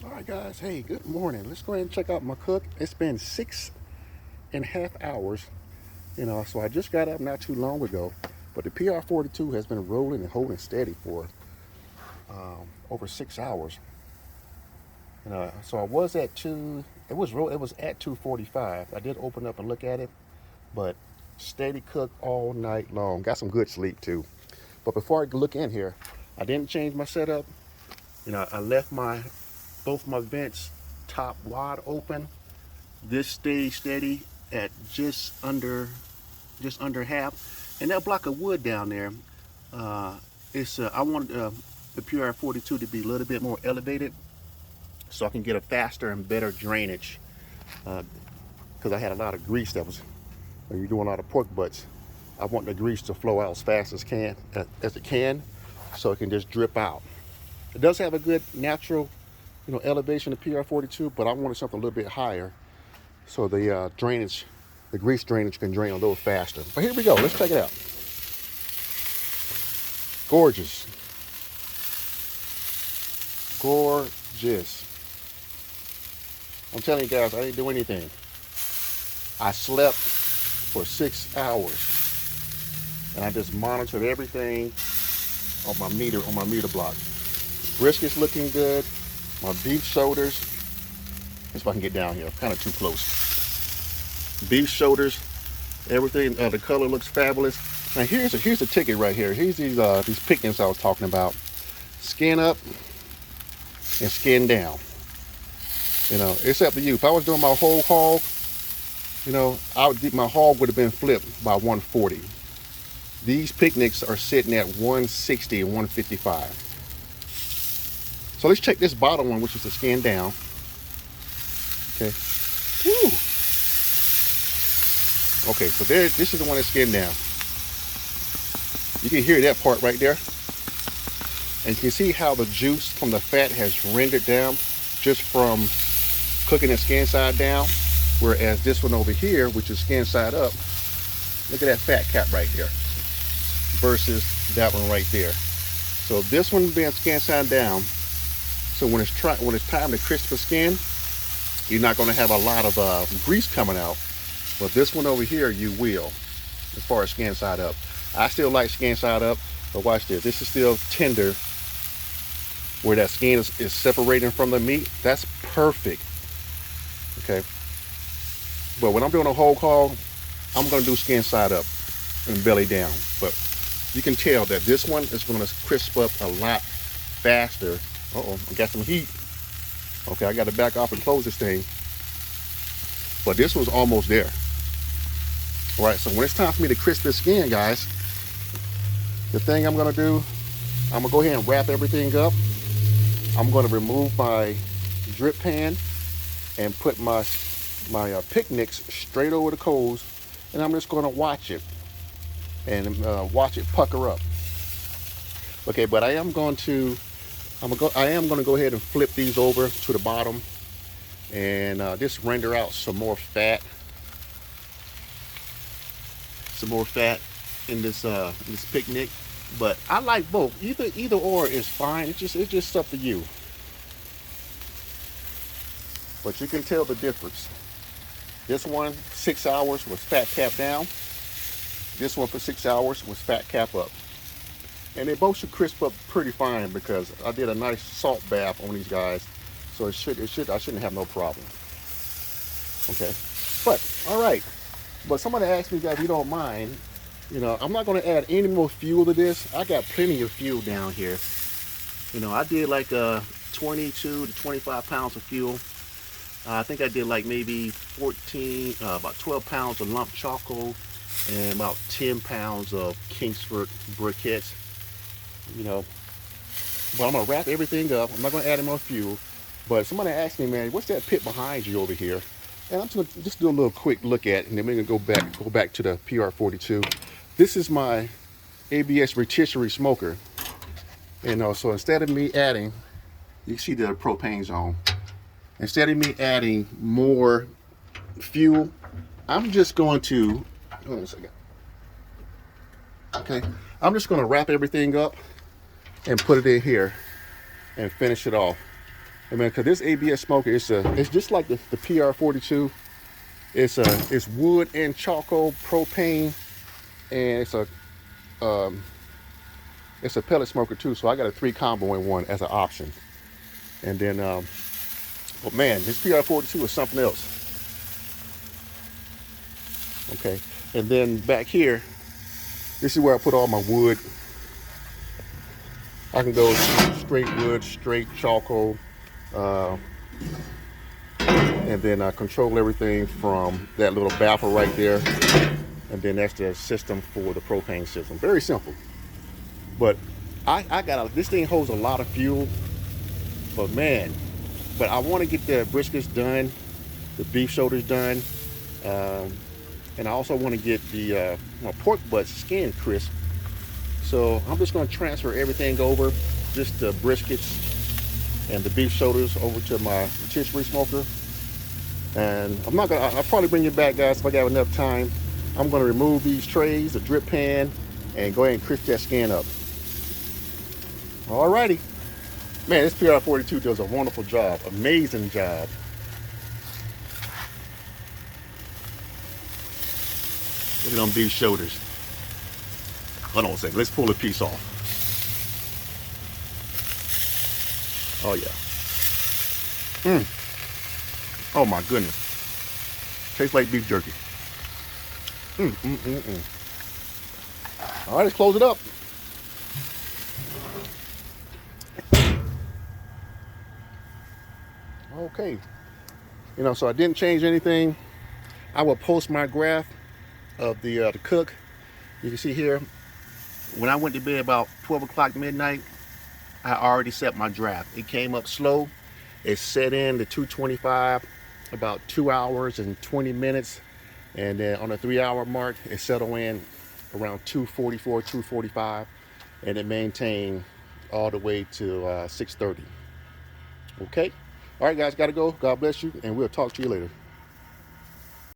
All right, guys. Hey, good morning. Let's go ahead and check out my cook. It's been 6.5 hours, so I just got up not too long ago. But the PR42 has been rolling and holding steady for over 6 hours. So I was at two. It was at 2:45. I did open up and look at it, but steady cook all night long. Got some good sleep too. But before I look in here, I didn't change my setup. I left my both my vents top wide open. This stays steady at just under half, and that block of wood down there, it's I wanted the PR42 to be a little bit more elevated so I can get a faster and better drainage, because I had a lot of grease that was, when you're doing a lot of pork butts, I want the grease to flow out as fast as it can, so it can just drip out. It does have a good natural elevation of PR42, but I wanted something a little bit higher so the drainage, the grease drainage can drain a little faster. But here we go. Let's check it out. Gorgeous. Gorgeous. I'm telling you guys, I didn't do anything. I slept for 6 hours and I just monitored everything on my meter block. Brisket's looking good. My beef shoulders. Let's see if I can get down here. I'm kind of too close. Beef shoulders, everything. The color looks fabulous. Now here's the ticket right here. Here's these picnics I was talking about. Skin up and skin down. It's up to you. If I was doing my whole hog, my hog would have been flipped by 140. These picnics are sitting at 160 and 155. So let's check this bottom one, which is the skin down. Okay. Woo. Okay, so this is the one that's skin down. You can hear that part right there. And you can see how the juice from the fat has rendered down just from cooking it skin side down. Whereas this one over here, which is skin side up, look at that fat cap right there versus that one right there. So this one being skin side down, so when it's time to crisp the skin, you're not going to have a lot of grease coming out. But this one over here, you will, as far as skin side up. I still like skin side up, but watch this. This is still tender, where that skin is separating from the meat. That's perfect. Okay. But when I'm doing a whole hog, I'm going to do skin side up and belly down. But you can tell that this one is going to crisp up a lot faster. Uh-oh, I got some heat. Okay, I got to back off and close this thing. But this one's almost there. All right, so when it's time for me to crisp this skin, guys, the thing I'm going to do, I'm going to go ahead and wrap everything up. I'm going to remove my drip pan and put my picnics straight over the coals, and I'm just going to watch it and watch it pucker up. Okay, but I am going to go ahead and flip these over to the bottom and just render out some more fat in this picnic. But I like both. Either or is fine. It's just up to you. But you can tell the difference. This one, 6 hours, was fat cap down. This one for 6 hours was fat cap up. And they both should crisp up pretty fine because I did a nice salt bath on these guys. So I shouldn't have no problem. Okay. But, all right. But somebody asked me, guys, if you don't mind, I'm not going to add any more fuel to this. I got plenty of fuel down here. I did like 22 to 25 pounds of fuel. I think I did like maybe about 12 pounds of lump charcoal and about 10 pounds of Kingsford briquettes. But I'm going to wrap everything up. I'm not going to add any more fuel. But somebody asked me, man, what's that pit behind you over here? And I'm going to just do a little quick look at it, and then we're going to go back to the PR42. This is my ABS rotisserie smoker. So instead of me adding, you see the propane zone. Instead of me adding more fuel, I'm just going to, hold on a second. Okay, I'm just going to wrap everything up and put it in here and finish it off. I mean, because this ABS smoker, it's just like the PR42. It's wood and charcoal propane, and it's a pellet smoker too. So I got a 3 combo in one as an option. And then, but man, this PR42 is something else. Okay, and then back here, this is where I put all my wood. I can go straight wood, straight charcoal, and then I control everything from that little baffle right there. And then that's the system for the propane system. Very simple. But this thing holds a lot of fuel, but man, I want to get the briskets done, the beef shoulders done, and I also want to get the my pork butt skin crisp. So I'm just going to transfer everything over, just the briskets and the beef shoulders over to my rotisserie smoker. And I'll probably bring it back, guys, if I got enough time. I'm going to remove these trays, the drip pan, and go ahead and crisp that skin up. Alrighty. Man, this PR42 does a wonderful job, amazing job. Look at them beef shoulders. Hold on a second, let's pull a piece off. Oh yeah. Oh my goodness. Tastes like beef jerky. All right, let's close it up. Okay. So I didn't change anything. I will post my graph of the cook. You can see here, when I went to bed about 12 o'clock midnight, I already set my draft. It came up slow. It set in to 225, about 2 hours and 20 minutes. And then on the 3 hour mark, it settled in around 244, 245. And it maintained all the way to 6:30. Okay. All right, guys, got to go. God bless you. And we'll talk to you later.